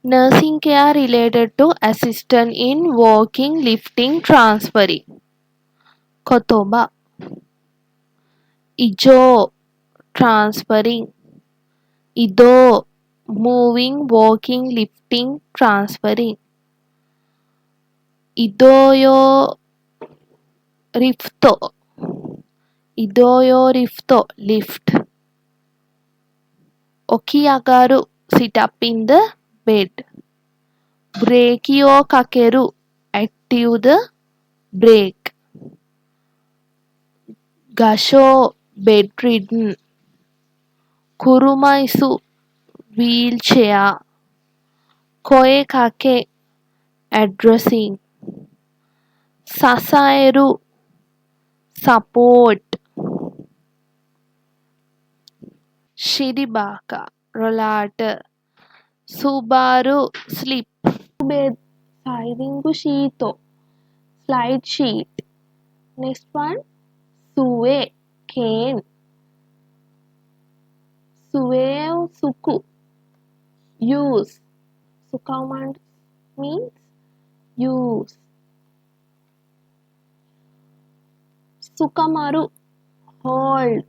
Nursing care related to assistant in walking, lifting, transferring. Kotoba. Ijo. Transferring. Ido. Moving, walking, lifting, transferring. Idoyo rifto. Idoyo rifto. Lift. Okiagaru. Sit up in the bed. Brekio kakeru. Active the brake. Gasho. Bedridden. Kurumaisu. Wheelchair. Koe kake. Addressing. Sasaeru. Support. Shiribaka. Rollator. Subaru. Slip. Bed. Sairingu sheeto. Slide sheet. Next one. Suwe. Cane. Sueo suku. Use. Sukaman means use. Sukamaru. Hold.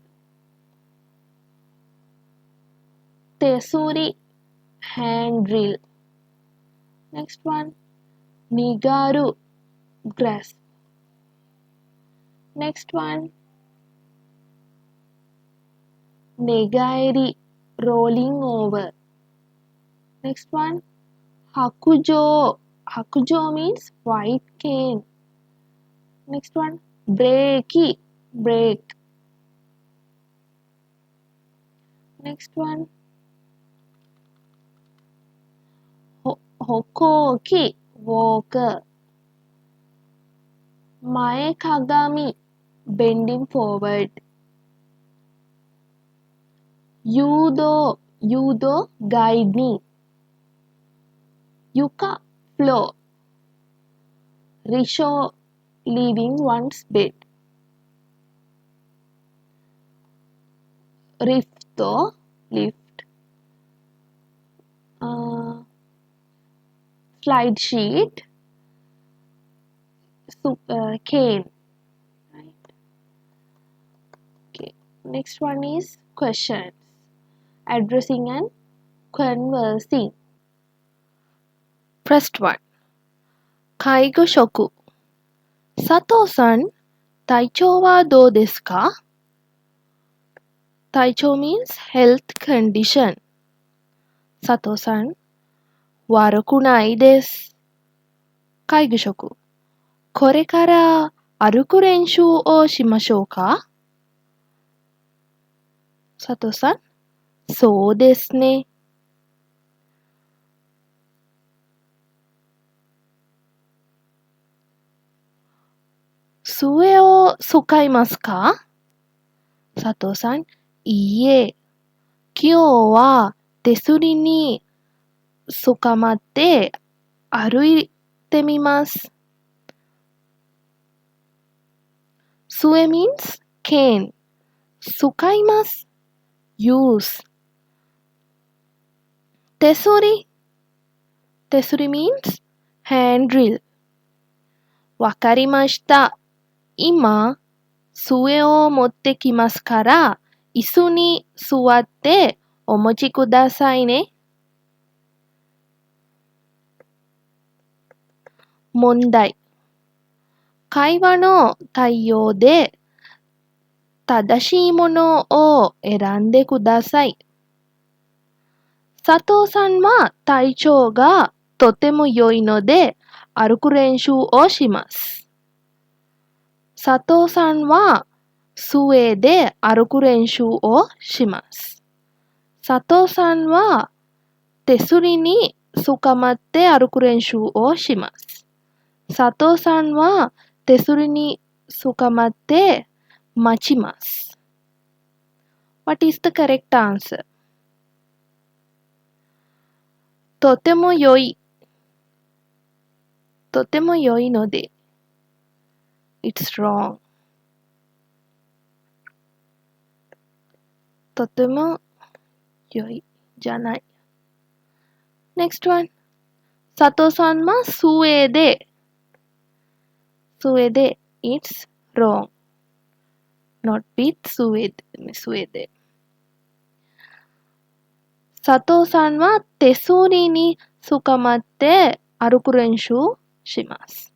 Tesuri. Handrail. Next one. Nigaru. Grasp. Next one. Negairi. Rolling over. Next one. Hakujo. Hakujo means white cane. Next one. Breaki. Break. Next one. Hokoki. Walker. Mae kagami. Bending forward. Yudo. Yudo. Guide me. Yuka. Floor. Risho. Leaving one's bed. Rifto. Lift. Slide sheet. Cane. Right. Okay. Next one is questions. Addressing and conversing. First one. Kaigo shoku. Sato-san, taichou wa dou desu ka? Taichou means health condition. Sato-san, waruku nai desu. Kaigo shoku. Kore kara aruku renshū o shimashou ka? Sato-san, sou desu ne. Sue o sukaimasu ka? Sato-san, iie. Kyou wa tesuri ni sukamatte aruite mimasu. Sue means cane. Sukaimasu. Use. Tesuri. Tesuri means handrail. Wakarimashita. Ima, sue o motte kimasu kara, isu ni suwatte omochi kudasai ne. Mondai. Kaiwa no taiyou de tadashii mono o erande kudasai. Sato-san wa taichou ga totemo yoi no de aruku renshū o shimasu. Sato-san wa sue de aruku renshū o shimasu. Sato-san wa tesuri ni sukamatte aruku renshū o shimasu. Sato-san wa tesuri ni sukamatte machimasu. What is the correct answer? Totemo yoi. Totemo yoi no de. It's wrong. Totemo yoi janai. Next one. 佐藤さんはスウェーデン。It's wrong. Not with スウェーデン。佐藤さんは手すりに捕まって歩く練習します。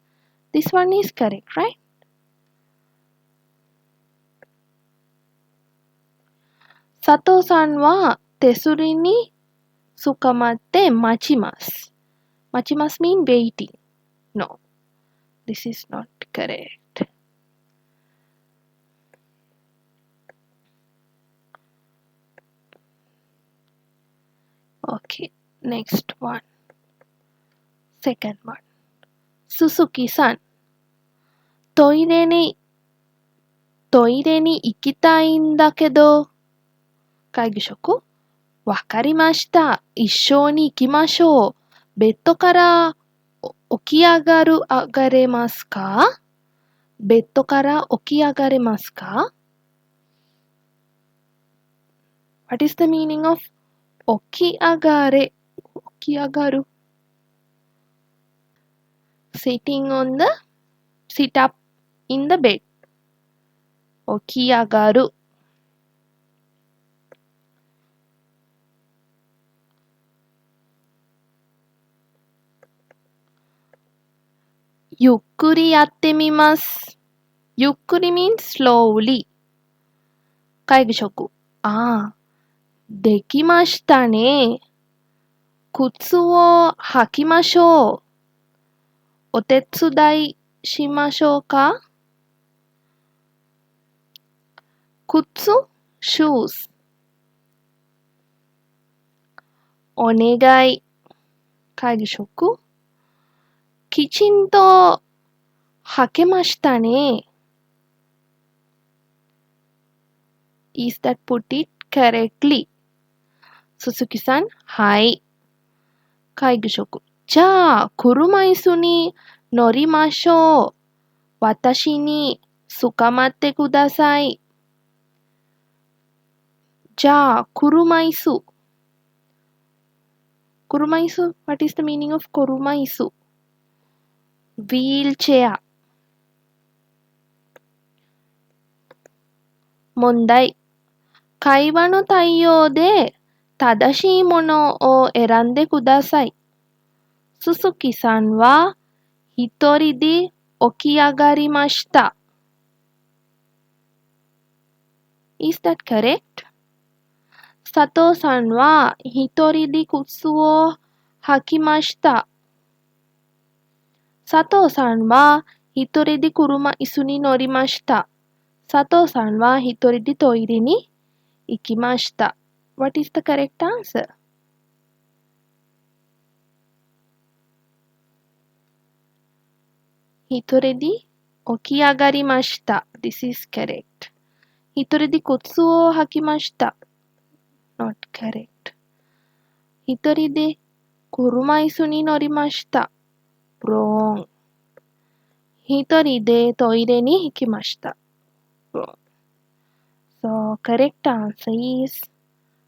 This one is correct, right? 佐藤さんは手すりに捕まって待ちます。待ちます mean waiting. No, this is not correct. Okay, next one. Second one. Suzuki さん。トイレに行きたいんだけど、会議職わかりました。一緒に行きましょう。ベッドから起き上がれますか？ベッドから起き上がれますか？ What is the meaning of 起き上がれ？起き上がる。sit up in the bed. 起き上がる。ゆっくりやってみます。ゆっくり means slowly. 会議職。できましたね。靴を履きましょう。お手伝いしましょうか？靴 shoes。お願い。会議職。きちんと履けましたね。Is that put it correctly? 鈴木さん、はい。会議職。じゃあ、車椅子に乗りましょう。私に捕まってください。じゃあ、車椅子。車椅子 What is the meaning of 車椅子 Wheelchair 問題。会話の対応で正しいものを選んでください。鈴木さんは一人で起き上がりました。Is that correct? 佐藤さんは一人で靴を履きました。佐藤さんは一人で車椅子に乗りました。佐藤さんは一人でトイレに行きました。What is the correct answer? 一人で起き上がりました。This is correct. 一人で靴を履きました。Not correct. 一人で車椅子に乗りました。Wrong. 一人でトイレに行きました。Wrong. So, correct answer is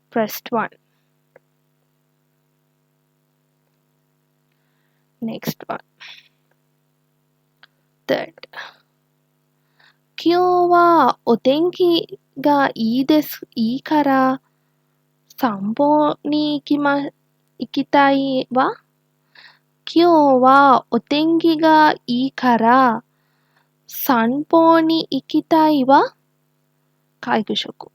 first one. Next one. Third. 今日はお天気がいいから散歩に行きたいわ。今日はお天気がいいから散歩に行きたいわ。会議職。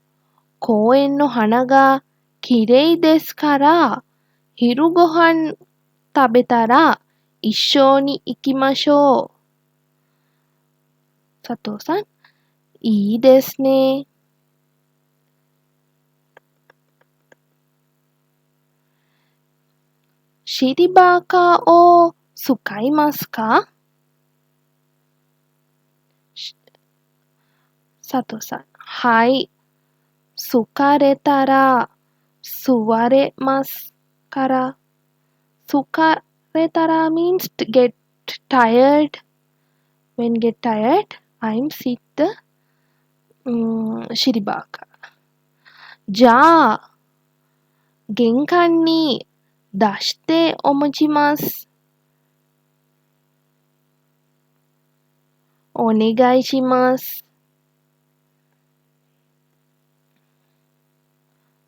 公園の花がきれいですから昼ご飯食べたら一緒に行きましょう。佐藤さん、いいですね。シリバーカーを使いますか？佐藤さん、はい。疲れたら座れますから。疲れたら means to get tired. When get tired, I'm sit the シリバーカー。じゃあ、玄関に出してお持ちます。お願いします。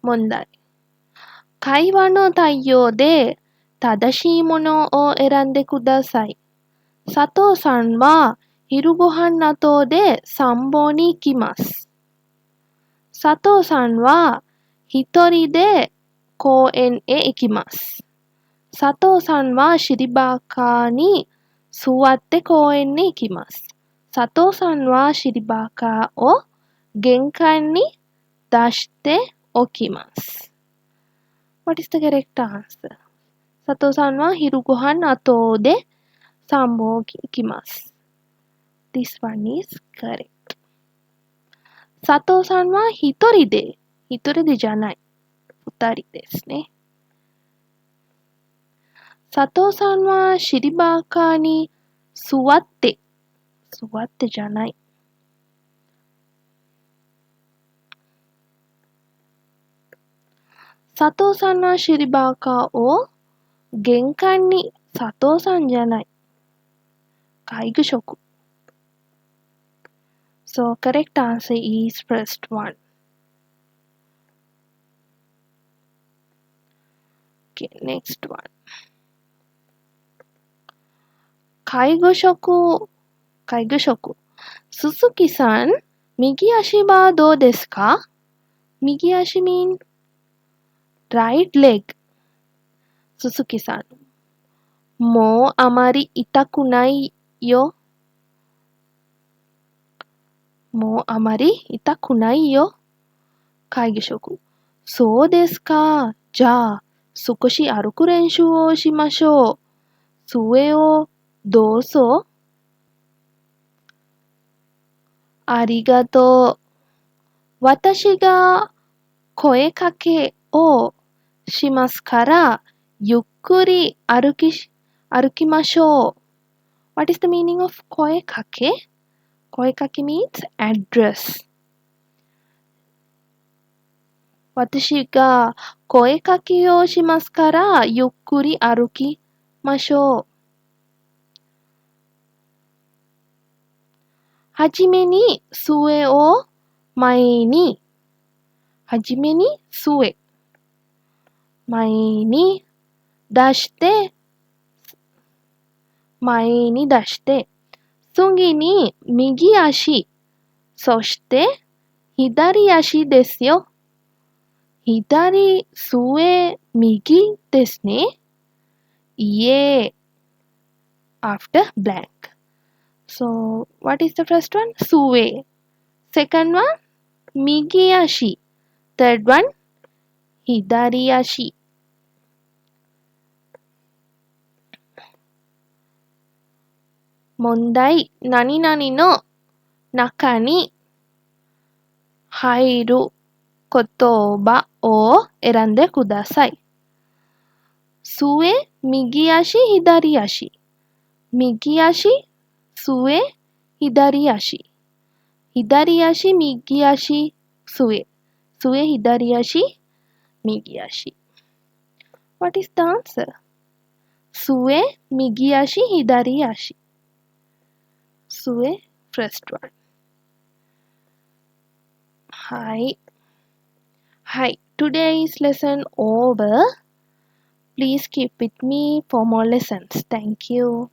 問題。会話の内容で正しいものを選んでください。佐藤さんは昼ご飯の後で散歩に行きます。佐藤さんは一人で公園へ行きます。佐藤さんは尻箱に座って公園に行きます。佐藤さんは尻箱を玄関に出しておきます。What is the correct answer? 佐藤さんは昼ご飯の後で散歩に行きます。This one is correct. 佐藤さんは一人でじゃない。二人ですね。佐藤さんは尻箱に座ってじゃない。佐藤さんの尻箱を玄関に佐藤さんじゃない。介護職。So correct answer is first one. Okay, next one. 介護職。鈴木さん、右足はどうですか？右足 mean right leg. 鈴木さん、もうあまり痛くないよ。もうあまり痛くないよ。介護職。そうですか。じゃあ、少し歩く練習をしましょう。杖をどうぞ。ありがとう。私が声かけをしますから、ゆっくり歩きましょう。What is the meaning of 声かけ？声かけ means address. 私が声かけをしますから、ゆっくり歩きましょう。はじめに杖を前に出して次に右足、そして左足ですよ。左、杖、右ですね。いえ、after blank. So, what is the first one? 杖。Second one, 右足。Third one, 左足。問題、何々の中に入る言葉を選んでください。杖、右足、左足。右足、杖、左足。左足、右足、杖。杖、左足、右足。What is the answer? 杖、右足、左足。杖、first one. はい。Today's lesson over. Please keep with me for more lessons. Thank you.